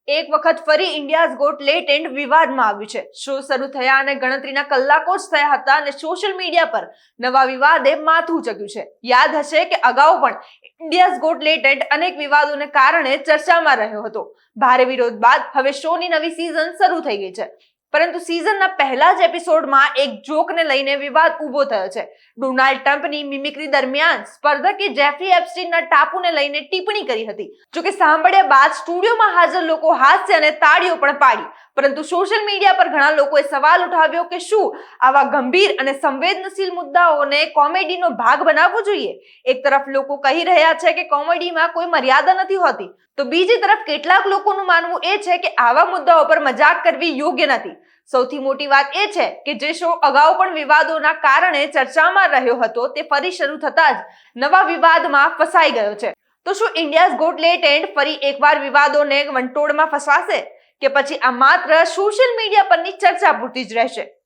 એક વખત ફરી ઇન્ડિયાઝ ગોટ લેટેન્ટ વિવાદમાં આવ્યું છે. શો શરૂ થયા અને ગણતરીના કલાકો જ થયા હતા અને સોશિયલ મીડિયા પર નવા વિવાદે માથું ચક્યું છે. યાદ હશે કે અગાઉ પણ ઇન્ડિયાઝ ગોટ લેટેન્ટ અનેક વિવાદોને કારણે ચર્ચામાં રહ્યો હતો. ભારે વિરોધ બાદ હવે શોની નવી સિઝન શરૂ થઈ ગઈ છે. પરંતુ સિઝનના પહેલા જ એપિસોડમાં એક જોકને લઈને વિવાદ ઊભો થયો છે. ડોનાલ્ડ ટ્રમ્પની મિમિક્રી દરમિયાન સ્પર્ધકે જેફરી એપ્સ્ટીનના ટાપુને લઈને ટિપ્પણી કરી હતી. જોકે સાંભળ્યા બાદ સ્ટુડિયોમાં હાજર લોકો હાસ્ય અને તાળીઓ પણ પાડી. પરંતુ સોશિયલ મીડિયા પર ઘણા લોકોએ સવાલ ઉઠાવ્યો કે શું આવા ગંભીર અને સંવેદનશીલ મુદ્દાઓને કોમેડીનો ભાગ બનાવવો જોઈએ? એક તરફ લોકો કહી રહ્યા છે કે કોમેડીમાં કોઈ મર્યાદા નથી હોતી, તો બીજી તરફ કેટલાક લોકોનું માનવું એ છે કે આવા મુદ્દાઓ પર મજાક કરવી યોગ્ય નથી. સૌથી મોટી વાત એ છે કે જે શો અગાઉ પણ વિવાદોના કારણે ચર્ચામાં રહ્યો હતો તે ફરી શરૂ થતા જ નવા વિવાદમાં ફસાઈ ગયો છે. તો શું ઇન્ડિયાઝ ગોટ લેટેન્ટ ફરી એકવાર વિવાદોને વંટોળમાં ફસાશે કે પછી આ માત્ર સોશિયલ મીડિયા પરની ચર્ચા પૂરતી જ રહેશે?